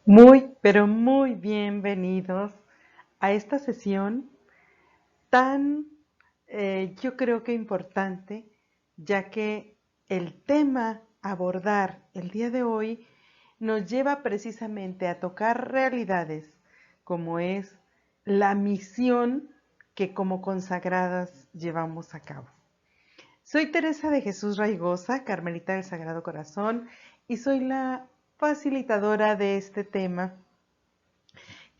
Muy, pero muy bienvenidos a esta sesión tan, yo creo que importante, ya que el tema a abordar el día de hoy nos lleva precisamente a tocar realidades como es la misión que como consagradas llevamos a cabo. Soy Teresa de Jesús Raigosa, Carmelita del Sagrado Corazón, y soy la facilitadora de este tema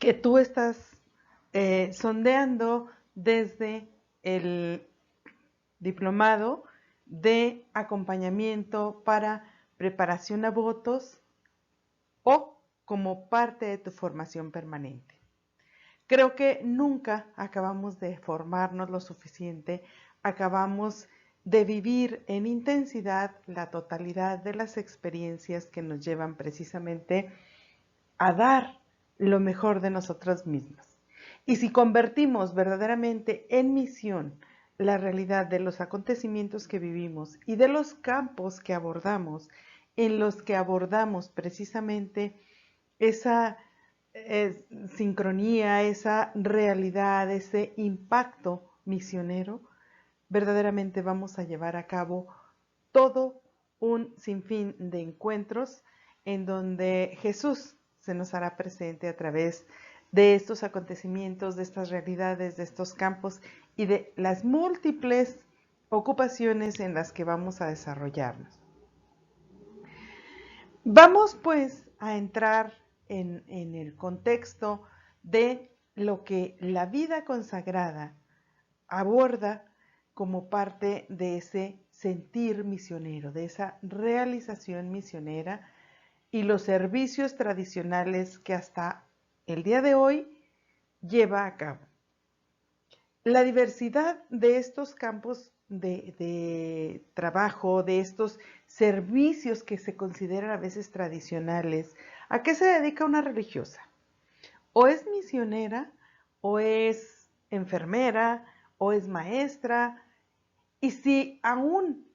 que tú estás sondeando desde el diplomado de acompañamiento para preparación a votos o como parte de tu formación permanente. Creo que nunca acabamos de formarnos lo suficiente, acabamos de vivir en intensidad la totalidad de las experiencias que nos llevan precisamente a dar lo mejor de nosotros mismos. Y si convertimos verdaderamente en misión la realidad de los acontecimientos que vivimos y de los campos que abordamos, en los que abordamos precisamente esa sincronía, esa realidad, ese impacto misionero, verdaderamente vamos a llevar a cabo todo un sinfín de encuentros en donde Jesús se nos hará presente a través de estos acontecimientos, de estas realidades, de estos campos y de las múltiples ocupaciones en las que vamos a desarrollarnos. Vamos pues a entrar en el contexto de lo que la vida consagrada aborda como parte de ese sentir misionero, de esa realización misionera y los servicios tradicionales que hasta el día de hoy lleva a cabo. La diversidad de estos campos de trabajo, de estos servicios que se consideran a veces tradicionales, ¿a qué se dedica una religiosa? O es misionera, o es enfermera, o es maestra, y si aún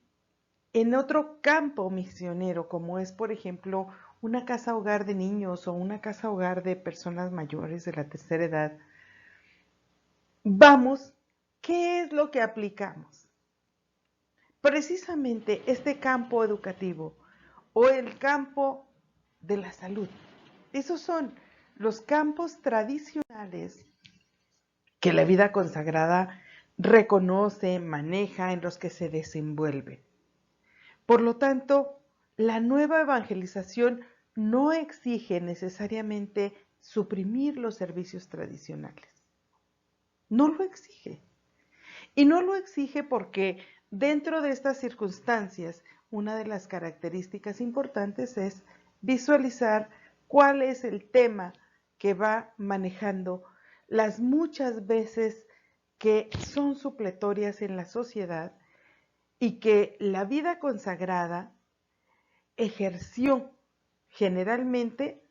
en otro campo misionero, como es por ejemplo una casa hogar de niños o una casa hogar de personas mayores de la tercera edad, vamos, ¿qué es lo que aplicamos? Precisamente este campo educativo o el campo de la salud. Esos son los campos tradicionales que la vida consagrada reconoce, maneja, en los que se desenvuelve. Por lo tanto, la nueva evangelización no exige necesariamente suprimir los servicios tradicionales. No lo exige. Y no lo exige porque dentro de estas circunstancias, una de las características importantes es visualizar cuál es el tema que va manejando las muchas veces que son supletorias en la sociedad y que la vida consagrada ejerció generalmente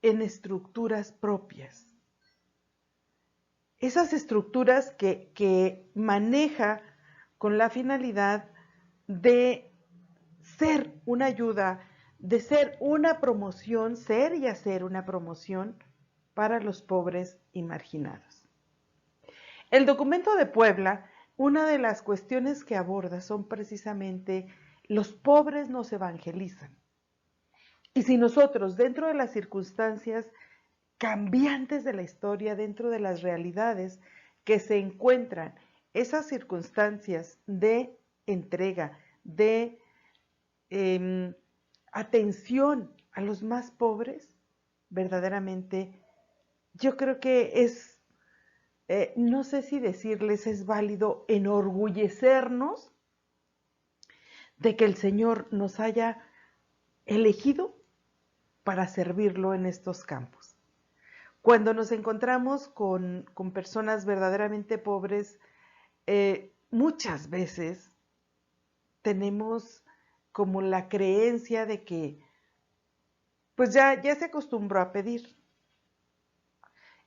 en estructuras propias. Esas estructuras que maneja con la finalidad de ser una ayuda, de ser una promoción, ser y hacer una promoción para los pobres y marginados. El documento de Puebla, una de las cuestiones que aborda son precisamente los pobres nos evangelizan. Y si nosotros, dentro de las circunstancias cambiantes de la historia, dentro de las realidades que se encuentran, esas circunstancias de entrega, de atención a los más pobres, verdaderamente yo creo que es, no sé si decirles es válido enorgullecernos de que el Señor nos haya elegido para servirlo en estos campos. Cuando nos encontramos con personas verdaderamente pobres, muchas veces tenemos como la creencia de que pues ya se acostumbró a pedir.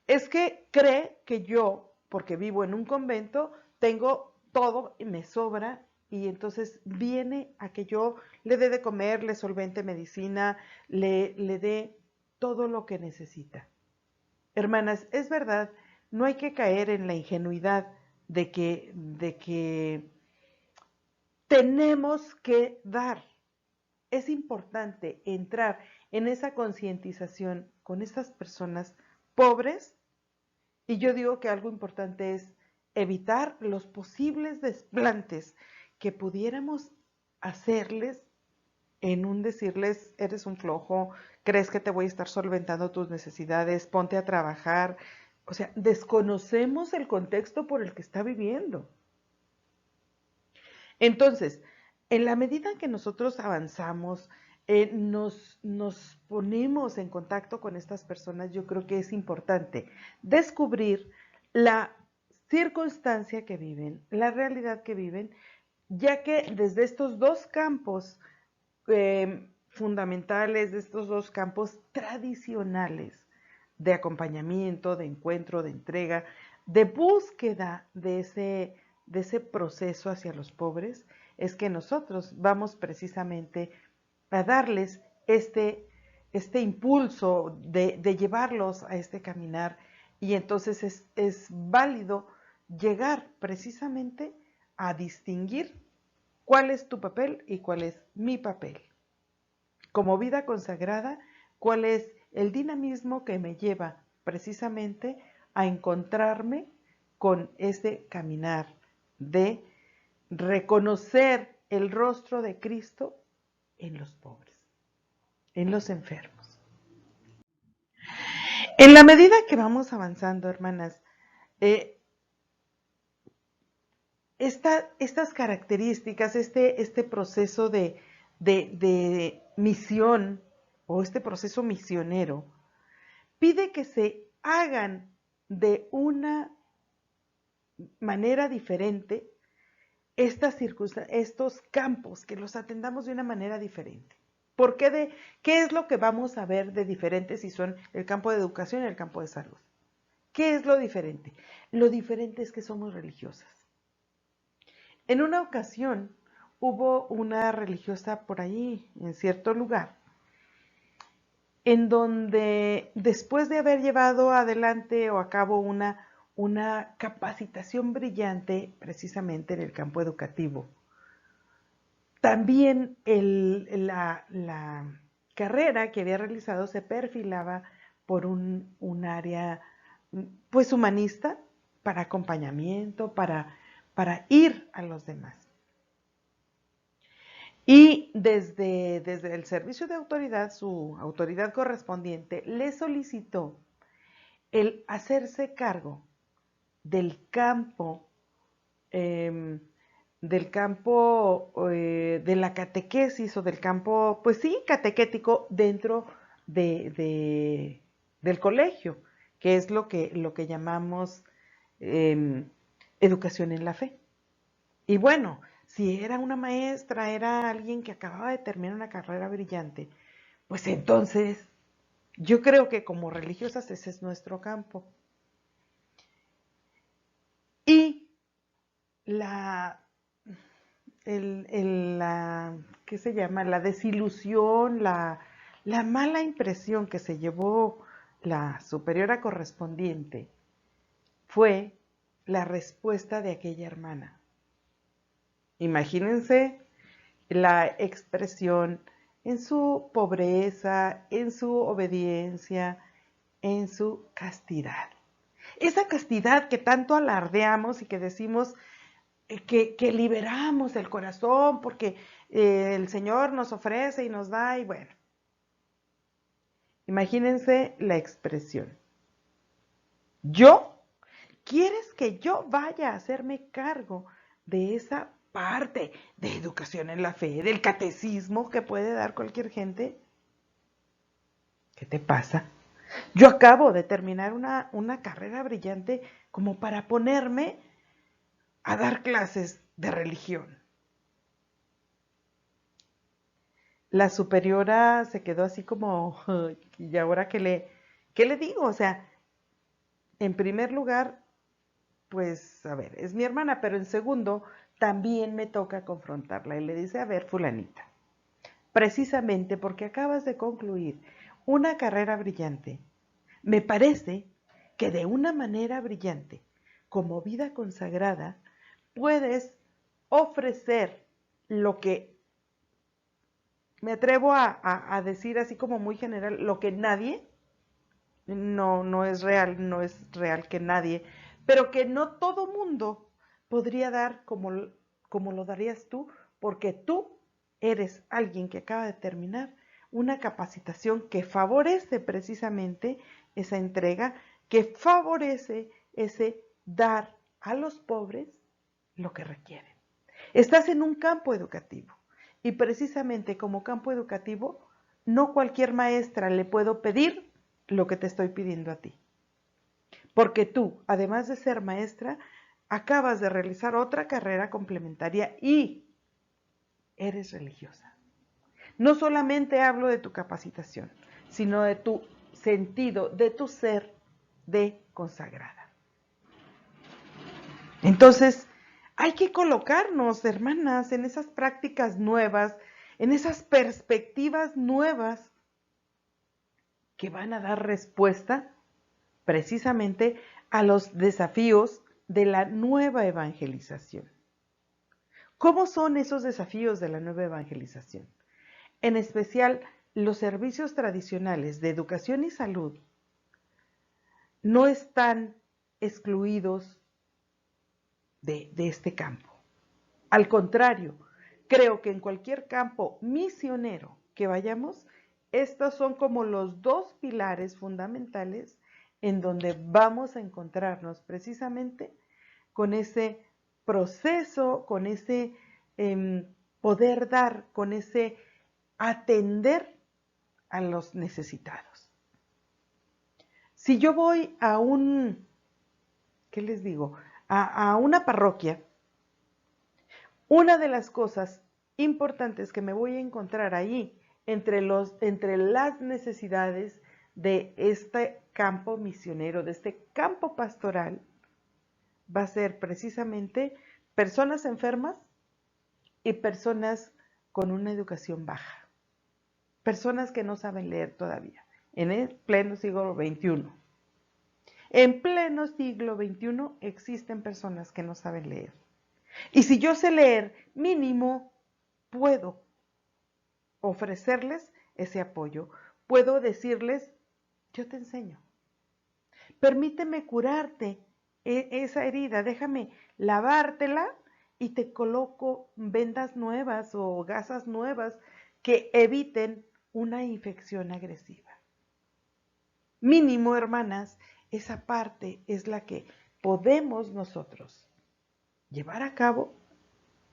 Es que cree que yo, porque vivo en un convento, tengo todo y me sobra y entonces viene a que yo le dé de comer, le solvente medicina, le dé todo lo que necesita. Hermanas, es verdad, no hay que caer en la ingenuidad de que tenemos que dar. Es importante entrar en esa concientización con estas personas pobres, y yo digo que algo importante es evitar los posibles desplantes que pudiéramos hacerles en un decirles, eres un flojo, crees que te voy a estar solventando tus necesidades, ponte a trabajar. O sea, desconocemos el contexto por el que está viviendo. Entonces, en la medida que nosotros avanzamos, nos ponemos en contacto con estas personas, yo creo que es importante descubrir la circunstancia que viven, la realidad que viven, ya que desde estos dos campos fundamentales, de estos dos campos tradicionales de acompañamiento, de encuentro, de entrega, de búsqueda de ese proceso hacia los pobres, es que nosotros vamos precisamente a darles este impulso de llevarlos a este caminar, y entonces es válido llegar precisamente a distinguir cuál es tu papel y cuál es mi papel. Como vida consagrada, cuál es el dinamismo que me lleva precisamente a encontrarme con ese caminar de reconocer el rostro de Cristo en los pobres, en los enfermos. En la medida que vamos avanzando, hermanas, estas características, este proceso de misión o este proceso misionero, pide que se hagan de una manera diferente estos campos, que los atendamos de una manera diferente. ¿Por qué? ¿Qué es lo que vamos a ver de diferente si son el campo de educación y el campo de salud? ¿Qué es lo diferente? Lo diferente es que somos religiosas. En una ocasión hubo una religiosa por ahí, en cierto lugar, en donde después de haber llevado adelante o a cabo una capacitación brillante precisamente en el campo educativo, también la carrera que había realizado se perfilaba por un área pues humanista, para acompañamiento, para ir a los demás. Y desde el servicio de autoridad, su autoridad correspondiente le solicitó el hacerse cargo del campo, de la catequesis o del campo, pues sí, catequético dentro del colegio, que es lo que llamamos educación en la fe. Y bueno, si era una maestra, era alguien que acababa de terminar una carrera brillante, pues entonces yo creo que como religiosas ese es nuestro campo. Y ¿qué se llama? La desilusión, la mala impresión que se llevó la superiora correspondiente fue la respuesta de aquella hermana. Imagínense la expresión en su pobreza, en su obediencia, en su castidad. Esa castidad que tanto alardeamos y que decimos que liberamos el corazón porque el Señor nos ofrece y nos da, y bueno. Imagínense la expresión. ¿Quieres que yo vaya a hacerme cargo de esa parte de educación en la fe, del catecismo que puede dar cualquier gente? ¿Qué te pasa? Yo acabo de terminar una carrera brillante como para ponerme a dar clases de religión. La superiora se quedó así como, ¿y ahora qué le digo? O sea, en primer lugar, pues, a ver, es mi hermana, pero en segundo, también me toca confrontarla. Y le dice, a ver, fulanita, precisamente porque acabas de concluir una carrera brillante. Me parece que de una manera brillante, como vida consagrada, puedes ofrecer lo que me atrevo a decir así como muy general, lo que nadie, no es real, no es real que nadie, pero que no todo mundo podría dar como lo darías tú, porque tú eres alguien que acaba de terminar una capacitación que favorece precisamente esa entrega, que favorece ese dar a los pobres lo que requieren. Estás en un campo educativo y precisamente como campo educativo, no cualquier maestra le puedo pedir lo que te estoy pidiendo a ti. Porque tú, además de ser maestra, acabas de realizar otra carrera complementaria y eres religiosa. No solamente hablo de tu capacitación, sino de tu sentido, de tu ser de consagrada. Entonces, hay que colocarnos, hermanas, en esas prácticas nuevas, en esas perspectivas nuevas que van a dar respuesta precisamente a los desafíos de la nueva evangelización. ¿Cómo son esos desafíos de la nueva evangelización? En especial, los servicios tradicionales de educación y salud no están excluidos de este campo. Al contrario, creo que en cualquier campo misionero que vayamos, estos son como los dos pilares fundamentales en donde vamos a encontrarnos precisamente con ese proceso, con ese poder dar, con ese atender a los necesitados. Si yo voy a ¿qué les digo? A una parroquia, una de las cosas importantes que me voy a encontrar ahí entre las necesidades de este campo misionero, de este campo pastoral, va a ser precisamente personas enfermas y personas con una educación baja. Personas que no saben leer todavía, en el pleno siglo XXI. En pleno siglo XXI existen personas que no saben leer. Y si yo sé leer, mínimo puedo ofrecerles ese apoyo. Puedo decirles, yo te enseño. Permíteme curarte esa herida, déjame lavártela y te coloco vendas nuevas o gasas nuevas que eviten una infección agresiva. Mínimo, hermanas, esa parte es la que podemos nosotros llevar a cabo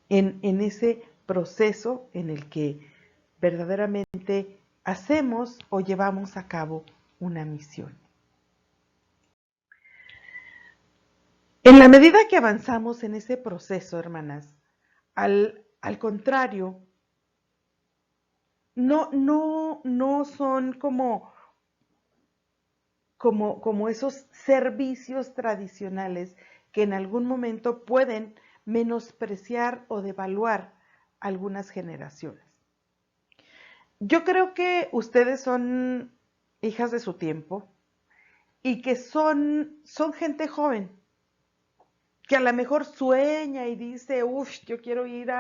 en ese proceso en el que verdaderamente hacemos o llevamos a cabo una misión. En la medida que avanzamos en ese proceso, hermanas, al contrario, no son como esos servicios tradicionales que en algún momento pueden menospreciar o devaluar algunas generaciones. Yo creo que ustedes son hijas de su tiempo y que son gente joven, que a lo mejor sueña y dice, uff, yo quiero ir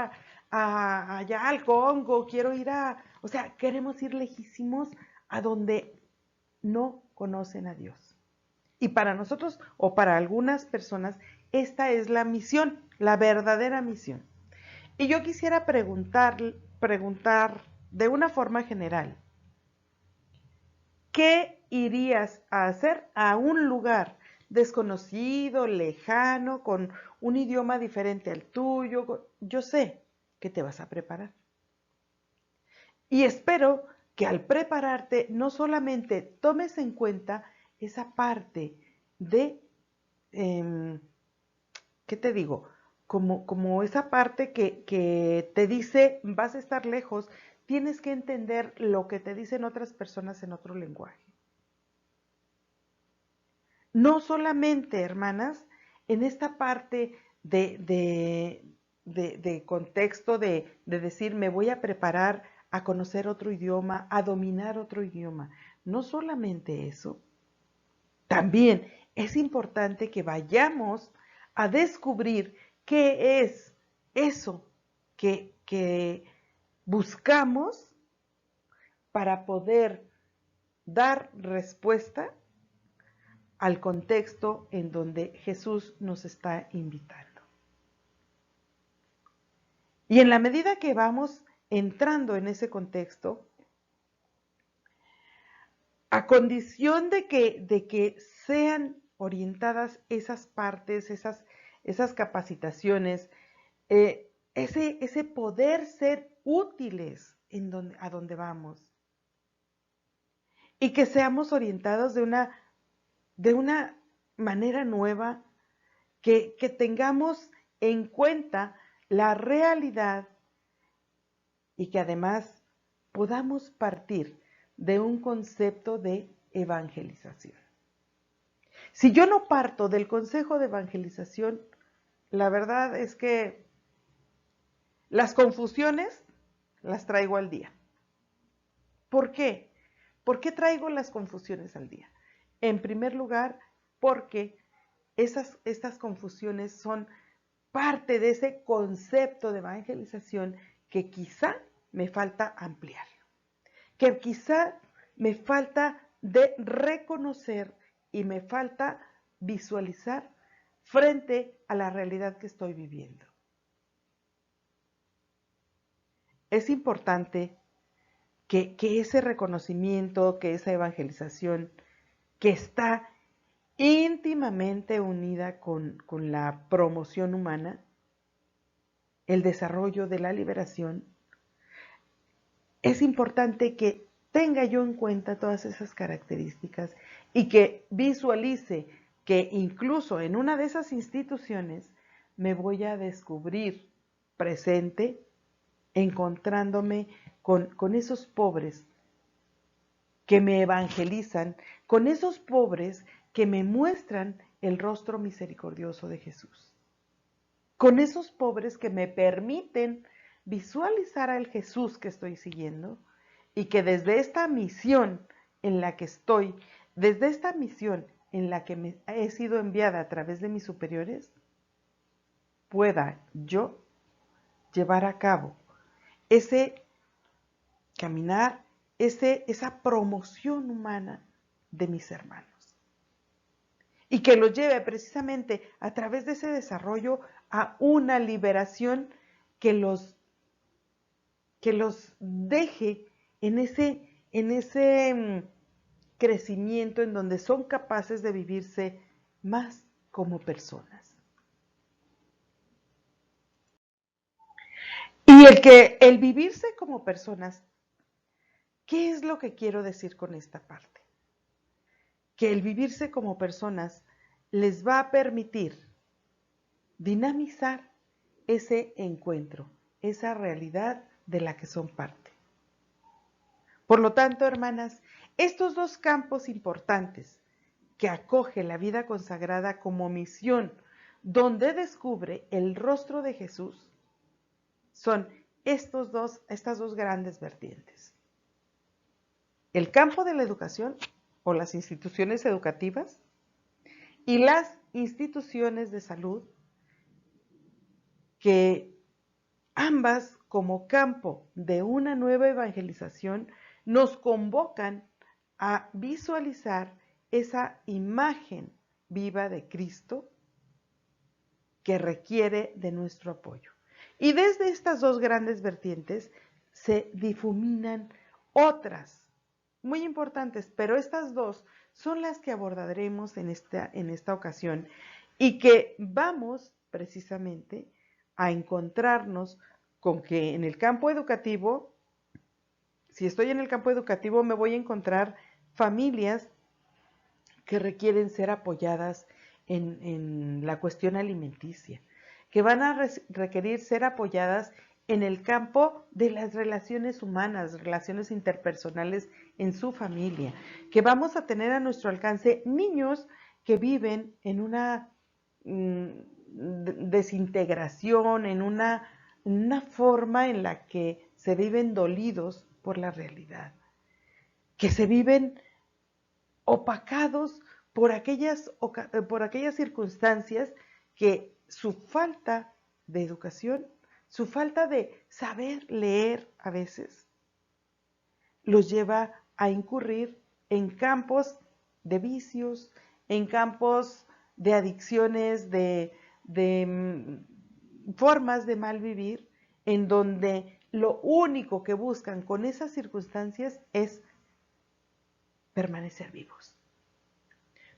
allá al Congo, quiero ir o sea, queremos ir lejísimos a donde no conocen a Dios. Y para nosotros, o para algunas personas, esta es la misión, la verdadera misión. Y yo quisiera preguntar de una forma general, ¿qué irías a hacer a un lugar desconocido, lejano, con un idioma diferente al tuyo? Yo sé que te vas a preparar. Y espero que al prepararte no solamente tomes en cuenta esa parte de, ¿qué te digo? Como esa parte que te dice vas a estar lejos, tienes que entender lo que te dicen otras personas en otro lenguaje. No solamente, hermanas, en esta parte de contexto de decir me voy a preparar a conocer otro idioma, a dominar otro idioma. no solamente eso, también es importante que vayamos a descubrir qué es eso que buscamos para poder dar respuesta al contexto en donde Jesús nos está invitando. Y en la medida que vamos entrando en ese contexto, a condición de que sean orientadas esas partes, esas capacitaciones, ese poder ser útiles a donde vamos, y que seamos orientados de una manera nueva, que tengamos en cuenta la realidad y que además podamos partir de un concepto de evangelización. Si yo no parto del consejo de evangelización, la verdad es que las confusiones las traigo al día. ¿Por qué? ¿Por qué traigo las confusiones al día? En primer lugar, porque estas confusiones son parte de ese concepto de evangelización que quizá me falta ampliar, que quizá me falta de reconocer y me falta visualizar frente a la realidad que estoy viviendo. Es importante que ese reconocimiento, que esa evangelización, que está íntimamente unida con la promoción humana, el desarrollo de la liberación, es importante que tenga yo en cuenta todas esas características y que visualice que incluso en una de esas instituciones me voy a descubrir presente, encontrándome con esos pobres que me evangelizan, con esos pobres que me muestran el rostro misericordioso de Jesús, con esos pobres que me permiten visualizar al Jesús que estoy siguiendo y que desde esta misión en la que estoy, desde esta misión en la que me he sido enviada a través de mis superiores, pueda yo llevar a cabo ese caminar, esa promoción humana de mis hermanos. Y que los lleve precisamente a través de ese desarrollo a una liberación que los deje en ese crecimiento en donde son capaces de vivirse más como personas. Y el vivirse como personas, ¿qué es lo que quiero decir con esta parte? Que el vivirse como personas les va a permitir dinamizar ese encuentro, esa realidad de la que son parte. Por lo tanto, hermanas, estos dos campos importantes que acoge la vida consagrada como misión, donde descubre el rostro de Jesús, son estas dos grandes vertientes. El campo de la educación o las instituciones educativas y las instituciones de salud, que ambas como campo de una nueva evangelización nos convocan a visualizar esa imagen viva de Cristo que requiere de nuestro apoyo. Y desde estas dos grandes vertientes se difuminan otras muy importantes, pero estas dos son las que abordaremos en esta ocasión y que vamos precisamente a encontrarnos con que en el campo educativo, si estoy en el campo educativo, me voy a encontrar familias que requieren ser apoyadas en la cuestión alimenticia, que van a requerir ser apoyadas en el campo de las relaciones humanas, relaciones interpersonales en su familia, que vamos a tener a nuestro alcance niños que viven en una desintegración, en una forma en la que se viven dolidos por la realidad, que se viven opacados por aquellas circunstancias que su falta de educación, su falta de saber leer a veces, los lleva a incurrir en campos de vicios, en campos de adicciones, de formas de mal vivir, en donde lo único que buscan con esas circunstancias es permanecer vivos.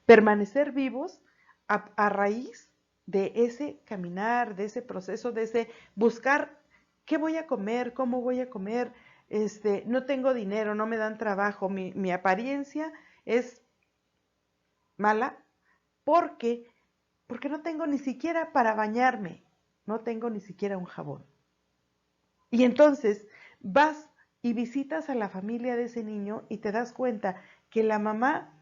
Permanecer vivos a raíz de ese caminar, de ese proceso, de ese buscar qué voy a comer, cómo voy a comer, no tengo dinero, no me dan trabajo, mi apariencia es mala porque no tengo ni siquiera para bañarme, no tengo ni siquiera un jabón. Y entonces vas y visitas a la familia de ese niño y te das cuenta que la mamá,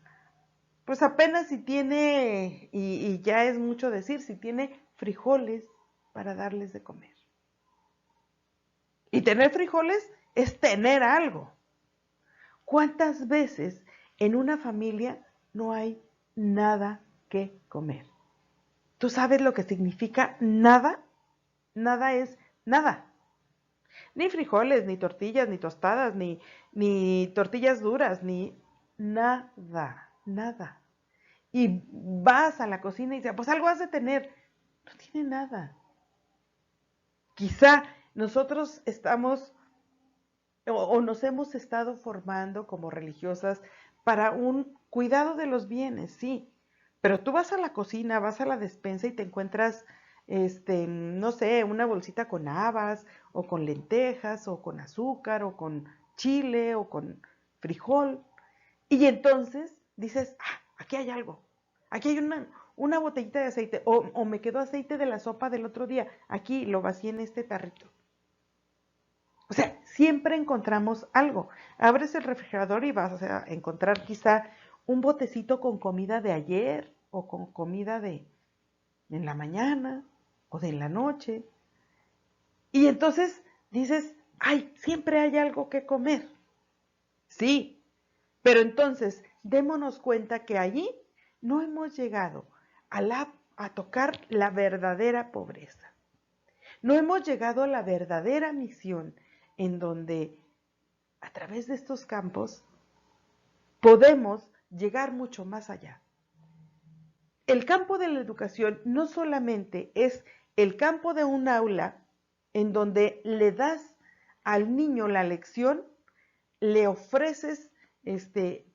pues apenas si tiene, y ya es mucho decir, si tiene frijoles para darles de comer. Y tener frijoles es tener algo. ¿Cuántas veces en una familia no hay nada que comer? ¿Tú sabes lo que significa nada? Nada es nada. Ni frijoles, ni tortillas, ni tostadas, ni tortillas duras, ni nada, nada. Y vas a la cocina y dices, pues algo has de tener. No tiene nada. Quizá nosotros estamos o nos hemos estado formando como religiosas para un cuidado de los bienes, sí. Pero tú vas a la cocina, vas a la despensa y te encuentras, no sé, una bolsita con habas, o con lentejas, o con azúcar, o con chile, o con frijol. Y entonces dices, aquí hay algo. Aquí hay una botellita de aceite, o me quedó aceite de la sopa del otro día. Aquí lo vacié en este tarrito. O sea, siempre encontramos algo. Abres el refrigerador y vas a encontrar quizá un botecito con comida de ayer o con comida de en la mañana o de en la noche. Y entonces dices, ay, siempre hay algo que comer. Sí, pero entonces démonos cuenta que allí no hemos llegado a tocar la verdadera pobreza. No hemos llegado a la verdadera misión en donde a través de estos campos podemos llegar mucho más allá. El campo de la educación no solamente es el campo de un aula en donde le das al niño la lección, le ofreces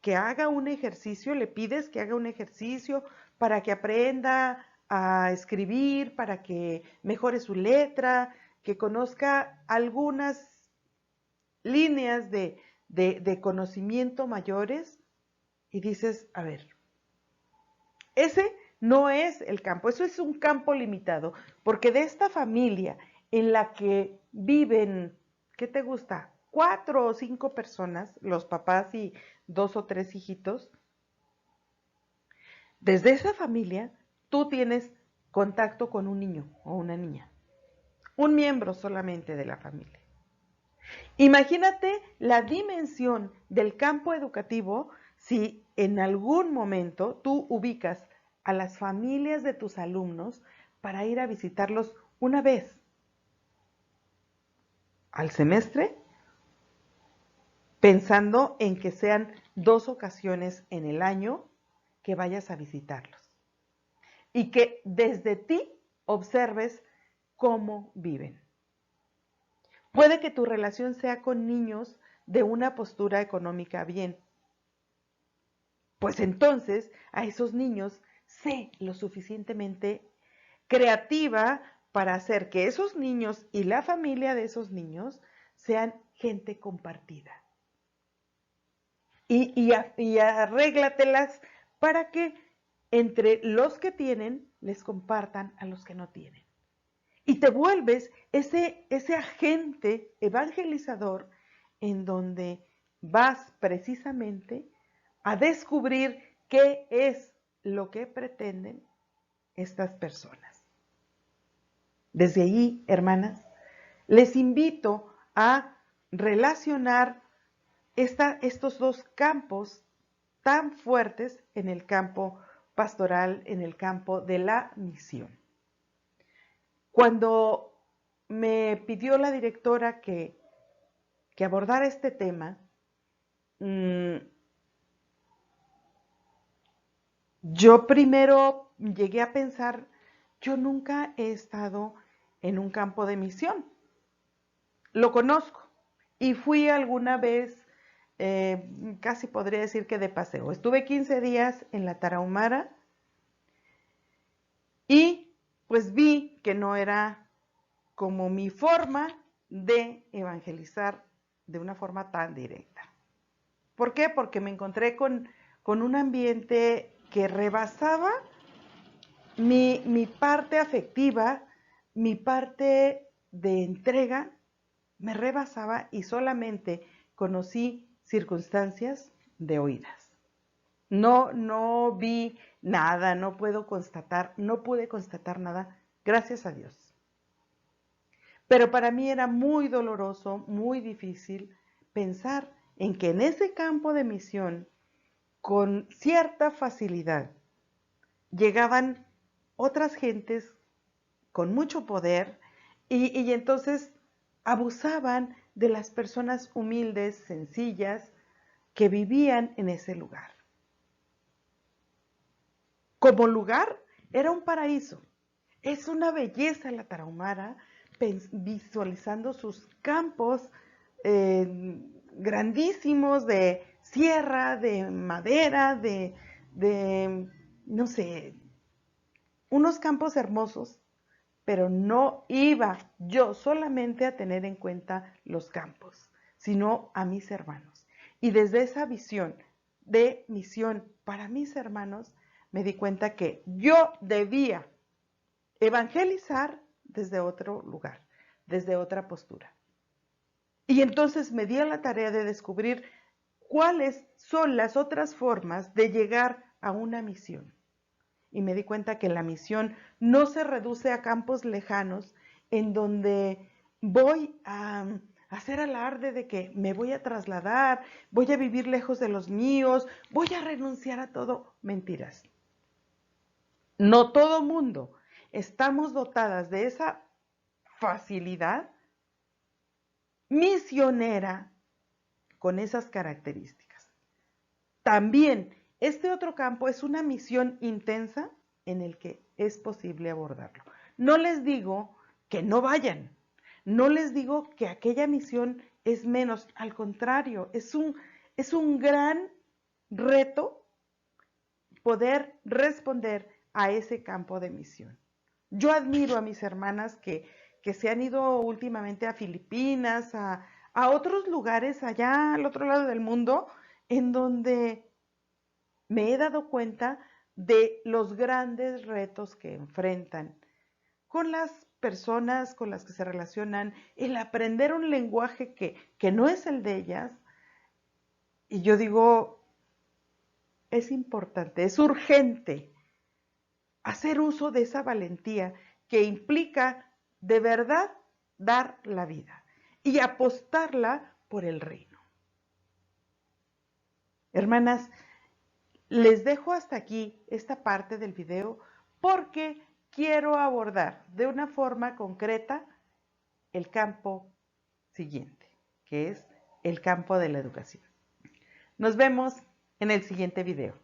que haga un ejercicio, le pides que haga un ejercicio para que aprenda a escribir, para que mejore su letra, que conozca algunas líneas de conocimiento mayores, y dices, a ver, ese no es el campo, eso es un campo limitado, porque de esta familia en la que viven, ¿qué te gusta? 4 o 5 personas, los papás y 2 o 3 hijitos, desde esa familia tú tienes contacto con un niño o una niña, un miembro solamente de la familia. Imagínate la dimensión del campo educativo si en algún momento tú ubicas a las familias de tus alumnos para ir a visitarlos una vez al semestre, pensando en que sean 2 ocasiones en el año que vayas a visitarlos. Y que desde ti observes cómo viven. Puede que tu relación sea con niños de una postura económica bien. Pues entonces a esos niños sé lo suficientemente creativa para hacer que esos niños y la familia de esos niños sean gente compartida. Y arréglatelas para que entre los que tienen les compartan a los que no tienen. Y te vuelves ese agente evangelizador en donde vas precisamente a descubrir qué es lo que pretenden estas personas. Desde ahí, hermanas, les invito a relacionar estos dos campos tan fuertes en el campo pastoral, en el campo de la misión. Cuando me pidió la directora que abordara este tema, yo primero llegué a pensar, yo nunca he estado en un campo de misión. Lo conozco y fui alguna vez, casi podría decir que de paseo. Estuve 15 días en la Tarahumara y pues vi que no era como mi forma de evangelizar de una forma tan directa. ¿Por qué? Porque me encontré con un ambiente que rebasaba mi parte afectiva, mi parte de entrega, me rebasaba y solamente conocí circunstancias de oídas. No vi nada, no pude constatar nada, gracias a Dios. Pero para mí era muy doloroso, muy difícil pensar en que en ese campo de misión, con cierta facilidad, llegaban otras gentes con mucho poder y entonces abusaban de las personas humildes, sencillas, que vivían en ese lugar. Como lugar, era un paraíso. Es una belleza la Tarahumara, visualizando sus campos grandísimos de sierra, de madera, no sé, unos campos hermosos, pero no iba yo solamente a tener en cuenta los campos, sino a mis hermanos. Y desde esa visión de misión para mis hermanos, me di cuenta que yo debía evangelizar desde otro lugar, desde otra postura. Y entonces me di a la tarea de descubrir cuáles son las otras formas de llegar a una misión. Y me di cuenta que la misión no se reduce a campos lejanos en donde voy a hacer alarde de que me voy a trasladar, voy a vivir lejos de los míos, voy a renunciar a todo. Mentiras. No todo mundo estamos dotadas de esa facilidad misionera con esas características. También este otro campo es una misión intensa en el que es posible abordarlo. No les digo que no vayan, no les digo que aquella misión es menos, al contrario, es un gran reto poder responder a ese campo de misión. Yo admiro a mis hermanas que se han ido últimamente a Filipinas, a otros lugares allá al otro lado del mundo, en donde me he dado cuenta de los grandes retos que enfrentan con las personas con las que se relacionan, el aprender un lenguaje que no es el de ellas. Y yo digo, es importante, es urgente hacer uso de esa valentía que implica de verdad dar la vida y apostarla por el reino. Hermanas, les dejo hasta aquí esta parte del video porque quiero abordar de una forma concreta el campo siguiente, que es el campo de la educación. Nos vemos en el siguiente video.